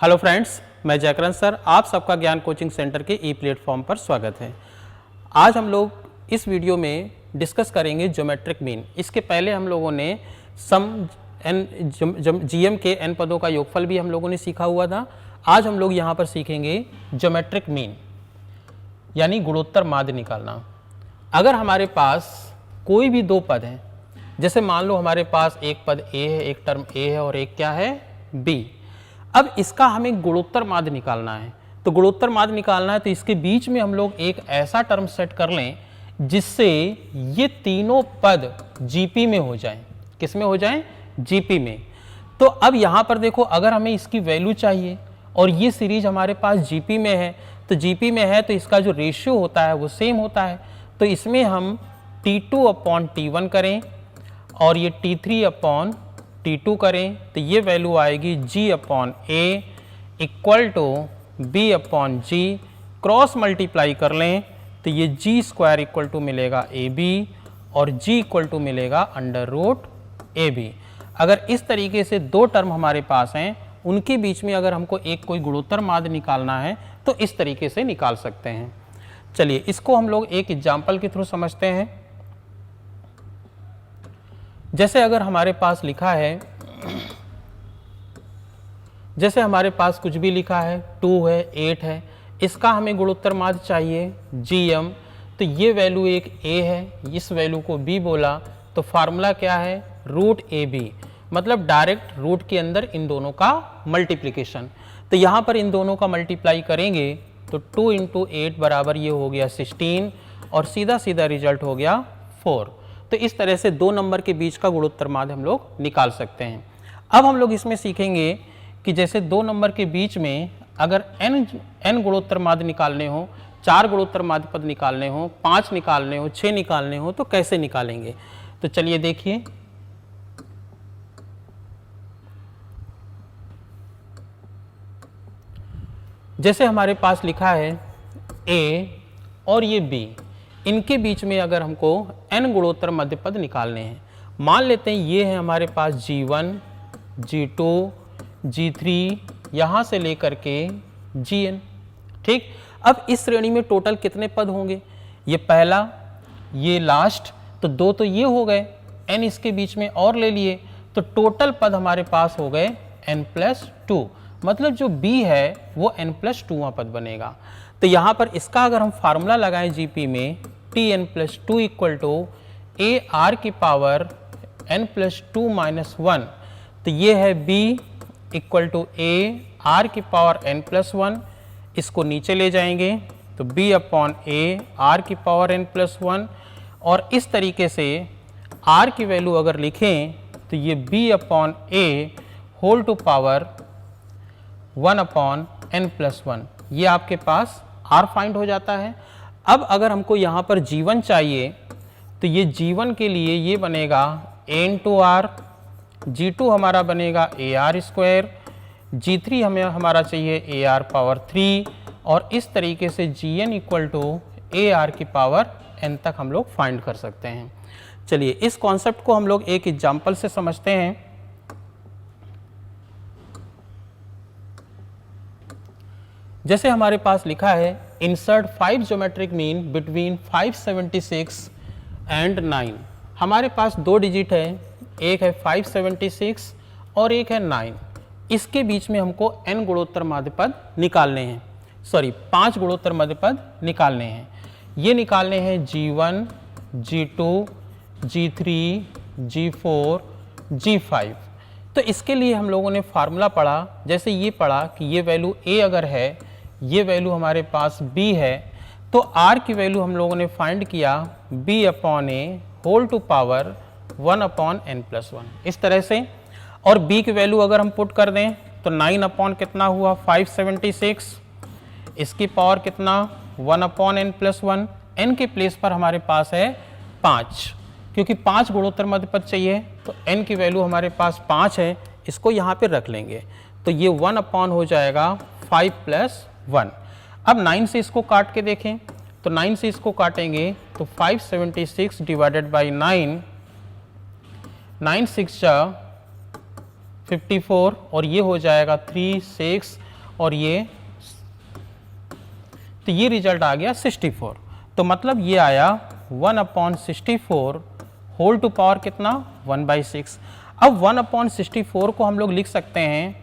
Hello friends, मैं Jaikaran sir, आप सबका ज्ञान कोचिंग सेंटर के ई प्लेटफॉर्म पर स्वागत है। आज हम लोग इस वीडियो में डिस्कस करेंगे ज्योमेट्रिक मीन। इसके पहले हम लोगों ने सम एन जीएम के एन पदों का योगफल भी हम लोगों ने सीखा हुआ था। आज हम लोग यहाँ पर सीखेंगे ज्योमेट्रिक मीन यानी गुणोत्तर माध्य निकालना। अगर हमारे पास कोई भी दो पद हैं, जैसे मान लो हमारे पास एक पद ए है, एक टर्म ए है और एक क्या है बी। अब इसका हमें गुणोत्तर माध्य निकालना है। तो गुणोत्तर माध्य निकालना है तो इसके बीच में हम लोग एक ऐसा टर्म सेट कर लें जिससे ये तीनों पद जीपी में हो जाएं। किस में हो जाएं? जीपी में। तो अब यहाँ पर देखो, अगर हमें इसकी वैल्यू चाहिए और ये सीरीज हमारे पास जीपी में है, तो जीपी में है तो इसका जो रेशियो होता है वो सेम होता है। तो इसमें हम T2/T1 करें और ये T3/T2 करें तो ये वैल्यू आएगी G/A equal to B/G। Cross multiply कर लें तो ये G² इक्वल टू मिलेगा AB और G इक्वल टू मिलेगा √AB। अगर इस तरीके से दो टर्म हमारे पास हैं, उनके बीच में अगर हमको एक कोई गुणोत्तर माध्य निकालना है तो इस तरीके से निकाल सकते हैं। चलिए इसको हम लोग एक एग्जाम्पल के थ्रू समझते हैं। जैसे अगर हमारे पास लिखा है, जैसे हमारे पास कुछ भी लिखा है 2 है 8 है, इसका हमें गुणोत्तर माध्य चाहिए GM। तो ये वैल्यू एक A है, इस वैल्यू को B बोला तो फार्मूला क्या है √AB, मतलब डायरेक्ट रूट के अंदर इन दोनों का मल्टीप्लिकेशन। तो यहाँ पर इन दोनों का मल्टीप्लाई करेंगे तो 2 × 8 बराबर ये हो गया 16 और सीधा सीधा रिजल्ट हो गया 4। तो इस तरह से दो नंबर के बीच का गुणोत्तर माध्य हम लोग निकाल सकते हैं। अब हम लोग इसमें सीखेंगे कि जैसे दो नंबर के बीच में अगर n गुणोत्तर माध्य निकालने हो, 4 गुणोत्तर माध्य पद निकालने हो, 5 निकालने हो, 6 निकालने हो तो कैसे निकालेंगे। तो चलिए देखिए, जैसे हमारे पास लिखा है A और ये B, इनके बीच में अगर हमको n गुणोत्तर मध्य पद निकालने हैं, मान लेते हैं ये है हमारे पास G1, G2, G3 यहाँ से लेकर के Gn। ठीक, अब इस श्रेणी में टोटल कितने पद होंगे? ये पहला, ये लास्ट, तो दो तो ये हो गए, n इसके बीच में और ले लिए तो टोटल पद हमारे पास हो गए n+2। मतलब जो B है वो n+2वां पद बनेगा। तो यहाँ पर इसका अगर हम फार्मूला लगाएं जीपी में, Tn+2 इक्वल टू AR की पावर n+2 - 1, तो ये है B इक्वल टू AR की पावर n+1। इसको नीचे ले जाएंगे तो B/A R की पावर n+1 और इस तरीके से R की वैल्यू अगर लिखें तो ये B/A whole to power 1/n+1, ये आपके पास R फाइंड हो जाता है। अब अगर हमको यहाँ पर G1 चाहिए तो ये G1 के लिए ये बनेगा A×R, G2 हमारा बनेगा AR², G3 हमें हमारा चाहिए AR⁻3 और इस तरीके से Gn इक्वल टू AR की पावर n तक हम लोग फाइंड कर सकते हैं। चलिए इस कॉन्सेप्ट को हम लोग एक एग्जाम्पल से समझते हैं। जैसे हमारे पास लिखा है insert 5 geometric mean between 576 and 9। हमारे पास दो डिजिट है, एक है 576 और एक है 9। इसके बीच में हमको n गुणोत्तर माध्य पद निकालने हैं, 5 गुणोत्तर माध्य पद निकालने हैं। ये निकालने हैं G1, G2, G3, G4, G5। तो इसके लिए हम लोगों ने फार्मूला पढ़ा, जैसे ये पढ़ा कि ये वैल्यू A अगर है, ये वैल्यू हमारे पास B है, तो R की वैल्यू हम लोगों ने फाइंड किया B/A whole to power 1/n+1 इस तरह से। और B की वैल्यू अगर हम पुट कर दें तो 9 कितना हुआ 576, इसकी पावर कितना 1/n+1। n के प्लेस पर हमारे पास है 5, क्योंकि 5 गुणोत्तर मध्य पद चाहिए तो n की वैल्यू हमारे पास 5 है, इसको यहाँ पे रख लेंगे तो ये 1/ हो जाएगा 5+1। अब 9 से इसको काट के देखें तो 9 से इसको काटेंगे तो 576 डिवाइडेड बाई 9, 9 6 54 और ये हो जाएगा 3 6 और ये, तो ये रिजल्ट आ गया 64। तो मतलब ये आया 1/64 होल टू पावर कितना 1/6। अब 1/64 को हम लोग लिख सकते हैं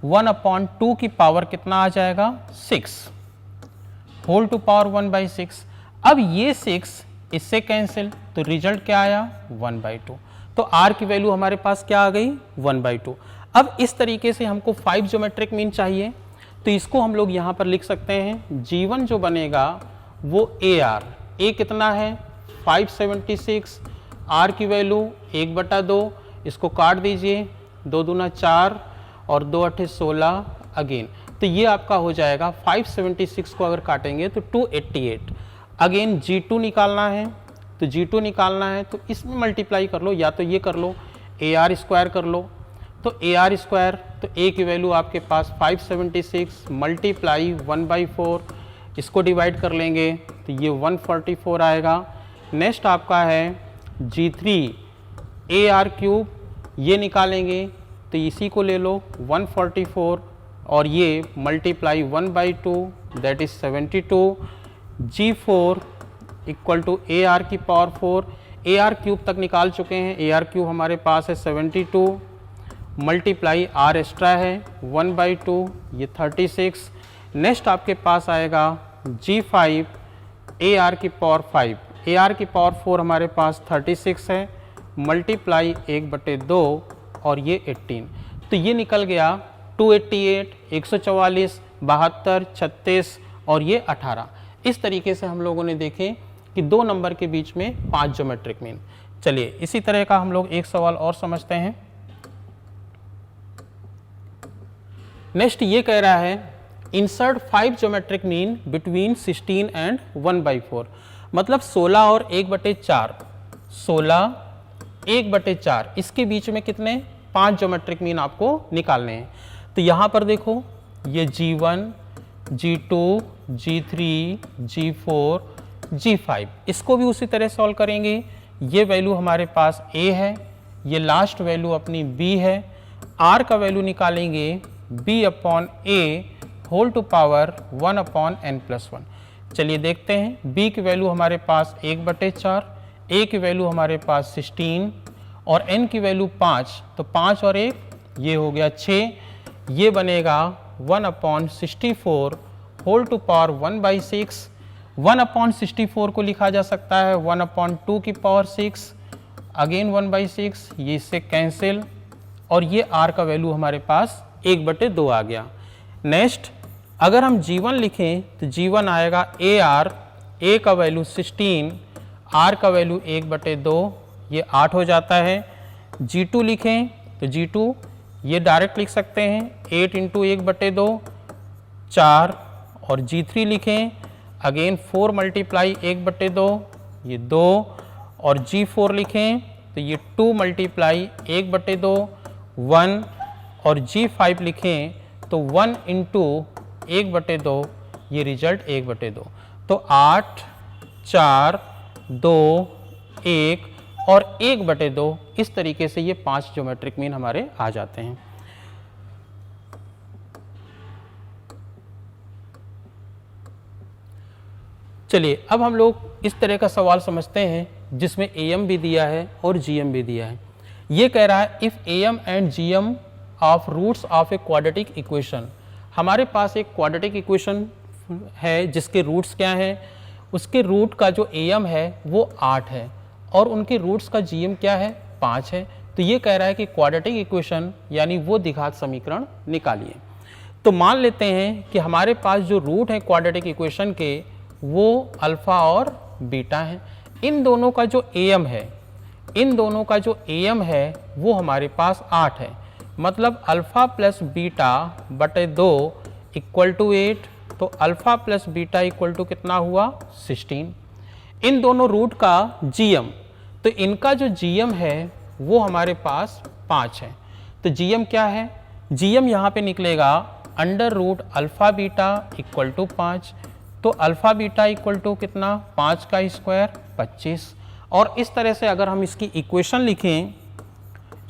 1/2 की पावर कितना आ जाएगा 6 होल टू पावर 1/6। अब ये 6 इससे कैंसिल, तो रिजल्ट क्या आया 1/2। तो r की वैल्यू हमारे पास क्या आ गई 1/2। अब इस तरीके से हमको 5 ज्योमेट्रिक मीन चाहिए, तो इसको हम लोग यहाँ पर लिख सकते हैं G1 जो बनेगा वो AR, A कितना है 576, R की वैल्यू 1/2, इसको काट दीजिए, 2 दूना 4 और 2 8 16 अगेन, तो ये आपका हो जाएगा 576 को अगर काटेंगे तो 288। अगेन G2 निकालना है, तो G2 निकालना है तो इसमें मल्टीप्लाई कर लो, या तो ये कर लो AR स्क्वायर कर लो, तो AR स्क्वायर, तो A की वैल्यू आपके पास 576 मल्टीप्लाई 1/4, इसको डिवाइड कर लेंगे तो ये 144 आएगा। नेक्स्ट आपका है G3 AR क्यूब, ये निकालेंगे तो इसी को ले लो 144 और ये multiply 1/2 that is 72। G4 equal to AR की पावर 4, AR क्यूब तक निकाल चुके हैं, AR क्यूब हमारे पास है 72 मल्टीप्लाई R एक्स्ट्रा है 1/2, ये 36। नेक्स्ट आपके पास आएगा G5 AR की पावर 5, AR की पावर 4 हमारे पास 36 है मल्टीप्लाई 1/2 और ये 18, तो ये निकल गया 288, 144, 72, 36 और ये 18। इस तरीके से हम लोगों ने देखे कि 2 नंबर के बीच में 5 ज्योमेट्रिक मीन। चलिए इसी तरह का हम लोग एक सवाल और समझते हैं। नेक्स्ट ये कह रहा है insert 5 geometric mean between 16 and 1/4, मतलब 16 और 1/4, 16 1/4 इसके बीच में कितने 5 ज्योमेट्रिक मीन आपको निकालने हैं। तो यहाँ पर देखो ये G1, G2, G3, G4, G5, इसको भी उसी तरह सॉल्व करेंगे। ये वैल्यू हमारे पास A है, ये लास्ट वैल्यू अपनी B है, R का वैल्यू निकालेंगे B/A whole to power 1/n+1। चलिए देखते हैं, B की वैल्यू हमारे पास 1/4, A की वैल्यू हमारे पास 16 और N की वैल्यू 5, तो 5 और 1 ये हो गया 6, ये बनेगा 1/64 होल टू पावर 1/6। 1/64 को लिखा जा सकता है 1/2 की पावर 6, अगेन 1/6, ये इससे कैंसिल और ये R का वैल्यू हमारे पास 1/2 आ गया। नेक्स्ट अगर हम G1 लिखें तो G1 आएगा AR, A का वैल्यू 16, R का वैल्यू 1/2, ये 8 हो जाता है। G2 लिखें तो G2 ये डायरेक्ट लिख सकते हैं 8 × 1/2 4, और G3 लिखें अगेन 4 मल्टीप्लाई 1/2 ये 2, और G4 लिखें तो ये 2 मल्टीप्लाई 1/2 1, और G5 लिखें तो 1 × 1/2 ये रिजल्ट 1/2। तो 8 4 2 1 और 1/2 इस तरीके से ये 5 ज्योमेट्रिक मीन हमारे आ जाते हैं। चलिए अब हम लोग इस तरह का सवाल समझते हैं जिसमें AM भी दिया है और GM भी दिया है। ये कह रहा है if AM and GM of roots of a quadratic equation, हमारे पास एक क्वाड्रेटिक इक्वेशन है जिसके रूट्स क्या हैं, उसके रूट का जो AM है वो 8 है और उनके रूट्स का GM क्या है 5 है। तो ये कह रहा है कि क्वाड्रेटिक इक्वेशन यानी वो द्विघात समीकरण निकालिए। तो मान लेते हैं कि हमारे पास जो रूट है क्वाड्रेटिक इक्वेशन के वो अल्फ़ा और बीटा है। इन दोनों का जो AM है, इन दोनों का जो AM है वो हमारे पास 8 है, मतलब अल्फ़ा प्लस बीटा बटे 2 इक्वल टू 8, तो alpha plus beta equal to कितना हुआ 16। इन दोनों रूट का GM, तो इनका जो GM है वो हमारे पास 5 है। तो GM क्या है, GM यहाँ पे निकलेगा under root alpha beta equal to 5, तो अल्फ़ा बीटा इक्वल टू कितना 5 का स्क्वायर 25। और इस तरह से अगर हम इसकी इक्वेशन लिखें,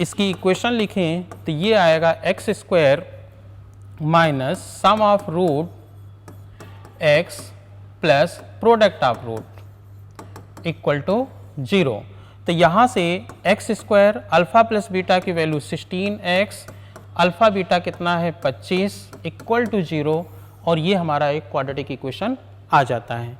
इसकी इक्वेशन लिखें तो ये आएगा x² minus sum of root x plus product of root equal to 0। तो यहाँ से x square alpha plus beta की वैल्यू 16x, अल्फ़ा बीटा कितना है 25 इक्वल टू 0, और ये हमारा एक क्वाड्रेटिक इक्वेशन आ जाता है।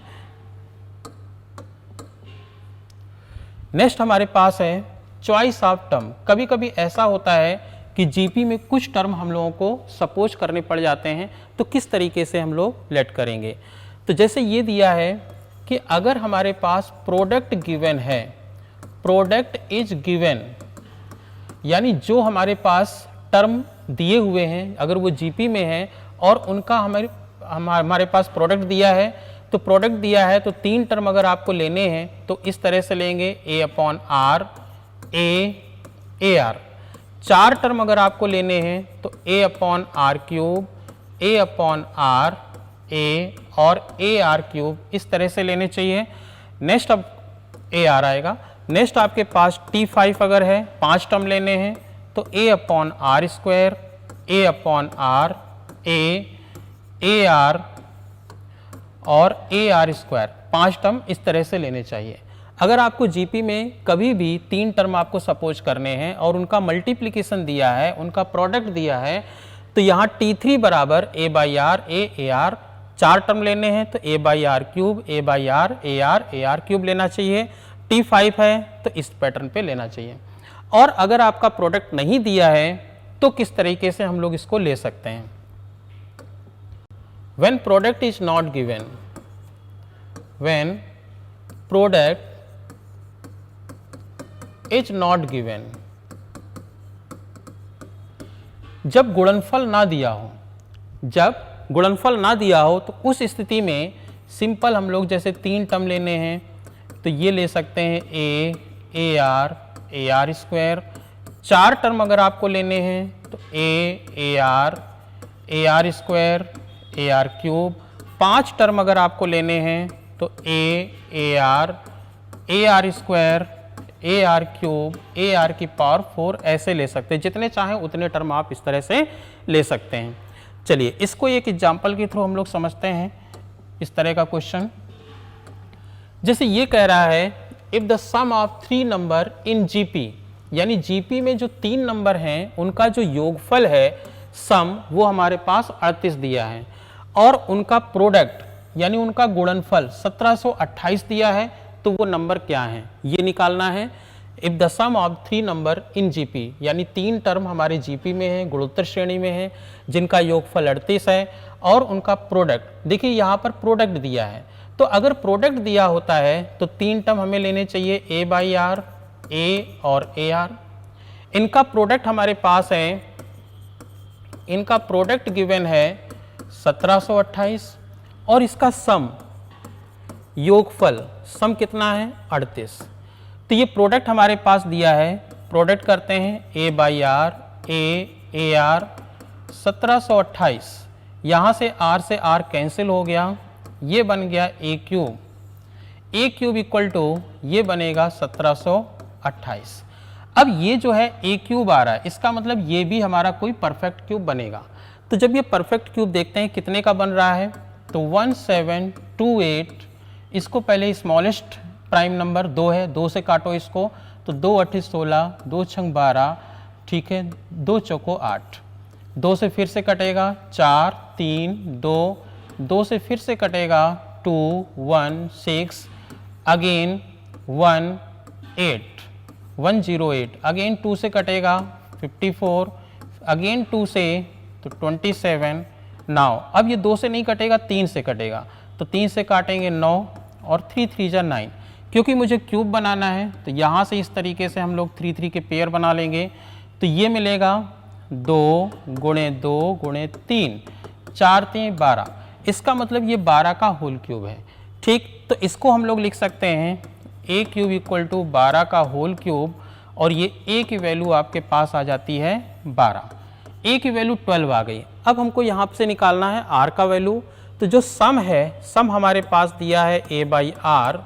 नेक्स्ट हमारे पास है चॉइस ऑफ टर्म। कभी कभी ऐसा होता है कि जीपी में कुछ टर्म हम लोगों को सपोज करने पड़ जाते हैं, तो किस तरीके से हम लोग लेट करेंगे। तो जैसे ये दिया है कि अगर हमारे पास प्रोडक्ट गिवन है, प्रोडक्ट इज गिवन, यानी जो हमारे पास टर्म दिए हुए हैं अगर वो जीपी में है और उनका हमारे पास प्रोडक्ट दिया है, तो प्रोडक्ट दिया है तो 3 टर्म अगर आपको लेने हैं तो इस तरह से लेंगे a/r a ar। 4 टर्म अगर आपको लेने हैं तो a/r3 a/r a और ar3 इस तरह से लेने चाहिए। नेक्स्ट अब ar आएगा। नेक्स्ट आपके पास T5 अगर है 5 टर्म लेने हैं तो a/r² a/r a ar और ar², 5 टर्म इस तरह से लेने चाहिए। अगर आपको जीपी में कभी भी 3 टर्म आपको सपोज करने हैं और उनका मल्टीप्लिकेशन दिया है, उनका प्रोडक्ट दिया है, तो यहाँ T3 बराबर a/r a ar, 4 टर्म लेने हैं तो a/r3 a/r a ar3 लेना चाहिए। T5 है तो इस पैटर्न पे लेना चाहिए। और अगर आपका प्रोडक्ट नहीं दिया है तो किस तरीके से हम लोग इसको ले सकते हैं। When product is not given, when product is not given, जब गुणनफल ना दिया हो, जब गुणनफल ना दिया हो तो उस स्थिति में सिंपल हम लोग जैसे 3 टर्म लेने हैं तो ये ले सकते हैं a ar ar²। 4 टर्म अगर आपको लेने हैं तो a ar ar² ar3। 5 term अगर आपको लेने हैं तो a ar ar² ar3 ar⁴ ऐसे ले सकते हैं। जितने चाहें उतने टर्म आप इस तरह से ले सकते हैं। चलिए इसको एक एग्जाम्पल के थ्रू हम लोग समझते हैं। इस तरह का क्वेश्चन जैसे ये कह रहा है if the sum of 3 number in GP, यानी जीपी में जो 3 नंबर हैं उनका जो योगफल है सम वो हमारे पास 38 दिया है और उनका प्रोडक्ट यानी उनका गुणनफल 1728 दिया है, तो वो नंबर क्या है ये निकालना है। If the sum of 3 number in GP, यानी 3 टर्म हमारे जीपी में है, गुणोत्तर श्रेणी में है, जिनका योगफल 38 है और उनका प्रोडक्ट, देखिए यहाँ पर प्रोडक्ट दिया है, तो अगर प्रोडक्ट दिया होता है तो 3 टर्म हमें लेने चाहिए a/r a और ar। इनका प्रोडक्ट हमारे पास है, इनका प्रोडक्ट गिवन है 1728 और इसका सम योगफल सम कितना है 38। तो ये प्रोडक्ट हमारे पास दिया है, प्रोडक्ट करते हैं a/r a ar 1728, यहाँ से r कैंसिल हो गया, ये बन गया a³ इक्वल टू ये बनेगा 1728। अब ये जो है a³ आ रहा है, इसका मतलब ये भी हमारा कोई परफेक्ट क्यूब बनेगा। तो जब ये परफेक्ट क्यूब देखते हैं कितने का बन रहा है तो 1728, इसको पहले स्मॉलेस्ट प्राइम नंबर 2 है, 2 से काटो इसको तो 2 8 16 2 6 12, ठीक है, 2 चौको 8, 2 से फिर से कटेगा 4 3 2, 2 से फिर से कटेगा 2 1 6, अगेन 1 8 108, अगेन 2 से कटेगा 54, अगेन 2 से तो 27। नाउ अब ये 2 से नहीं कटेगा, 3 से कटेगा, तो 3 से काटेंगे 9 और 3 3 जा 9। क्योंकि मुझे क्यूब बनाना है तो यहाँ से इस तरीके से हम लोग 3 3 के पेयर बना लेंगे, तो ये मिलेगा 2 गुणे 2 गुणे 3, 4 3 12, इसका मतलब ये 12 का होल क्यूब है। ठीक, तो इसको हम लोग लिख सकते हैं a³ इक्वल टू 12 का होल क्यूब, और ये a की वैल्यू आपके पास आ जाती है 12, a की वैल्यू 12 आ गई। अब हमको यहाँ से निकालना है r का वैल्यू, तो जो सम है, सम हमारे पास दिया है a/r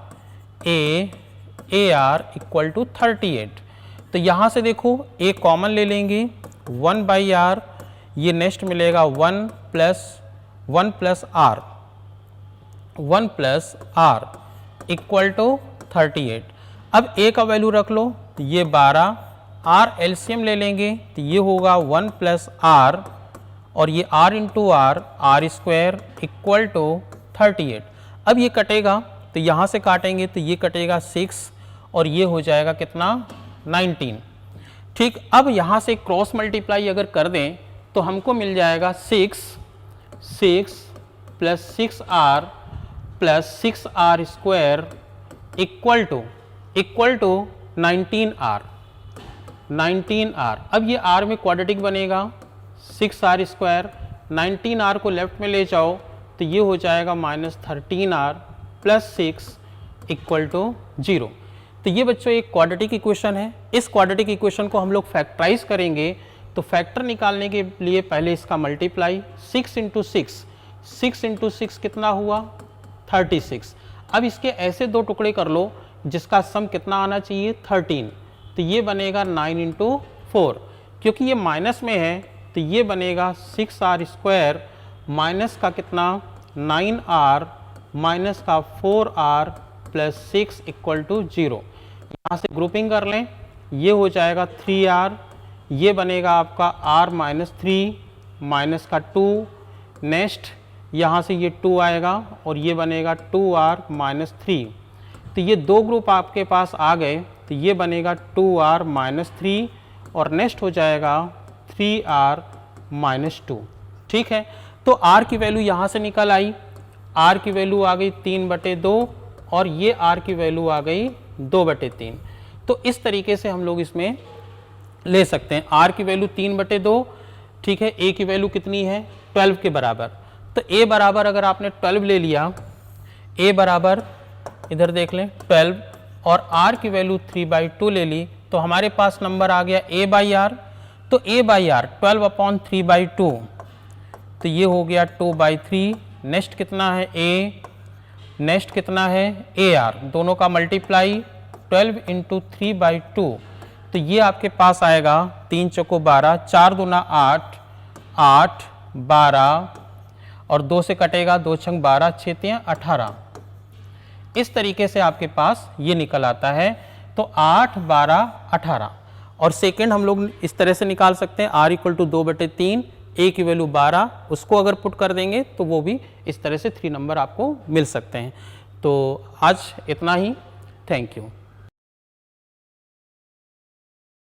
a ar equal to 38। तो यहाँ से देखो a कॉमन ले लेंगे, 1/r, ये नेक्स्ट मिलेगा 1 plus r, 1 plus r equal to 38। अब ए का वैल्यू रख लो, ये 12, आर एलसीएम ले लेंगे तो ये होगा 1 प्लस आर और ये r into r square equal to 38। अब ये कटेगा तो यहाँ से काटेंगे तो ये कटेगा 6 और ये हो जाएगा कितना 19। ठीक, अब यहाँ से क्रॉस मल्टीप्लाई अगर कर दें तो हमको मिल जाएगा 6 plus 6r plus 6r square equal to 19r। अब ये r में क्वाड्रेटिक बनेगा 6r स्क्वायर, 19r को लेफ्ट में ले जाओ तो ये हो जाएगा -13r प्लस 6 इक्वल टू 0। तो ये बच्चों एक क्वाड्रेटिक इक्वेशन है। इस क्वाड्रेटिक इक्वेशन को हम लोग फैक्टराइज करेंगे तो फैक्टर निकालने के लिए पहले इसका मल्टीप्लाई 6 इंटू 6 कितना हुआ 36। अब इसके ऐसे दो टुकड़े कर लो जिसका सम कितना आना चाहिए 13, तो ये बनेगा 9 इंटू 4। क्योंकि ये माइनस में है तो ये बनेगा 6r स्क्वायर माइनस का कितना 9r माइनस का 4r प्लस 6 इक्वल टू 0। यहाँ से ग्रुपिंग कर लें, ये हो जाएगा 3r, ये बनेगा आपका r माइनस 3 माइनस का 2, नेक्स्ट यहाँ से ये 2 आएगा और ये बनेगा 2r माइनस 3। तो ये दो ग्रुप आपके पास आ गए तो ये बनेगा 2r माइनस 3 और नेक्स्ट हो जाएगा 3r माइनस 2। ठीक है, तो r की वैल्यू यहाँ से निकल आई, r की वैल्यू आ गई 3/2 और ये r की वैल्यू आ गई 2/3। तो इस तरीके से हम लोग इसमें ले सकते हैं। r की वैल्यू 3/2, ठीक है, a की वैल्यू कितनी है 12 के बराबर। तो a बराबर अगर आपने 12 ले लिया, a बराबर इधर देख लें 12 और r की वैल्यू 3/2 ले ली तो हमारे पास नंबर आ गया a/r। तो a/r 12/3/2 तो ये हो गया 2/3। नेक्स्ट कितना है a, नेक्स्ट कितना है ar, दोनों का मल्टीप्लाई 12 इंटू 3/2 तो ये आपके पास आएगा 3 चौको 12, 4 दूना 8, 8 12 और 2 से कटेगा 2 छंग 12, 6 18। इस तरीके से आपके पास ये निकल आता है। तो 8 12 18 और सेकेंड हम लोग इस तरह से निकाल सकते हैं r इक्वल टू 2/3, a की वैल्यू 12, उसको अगर पुट कर देंगे तो वो भी इस तरह से 3 नंबर आपको मिल सकते हैं। तो आज इतना ही, थैंक यू।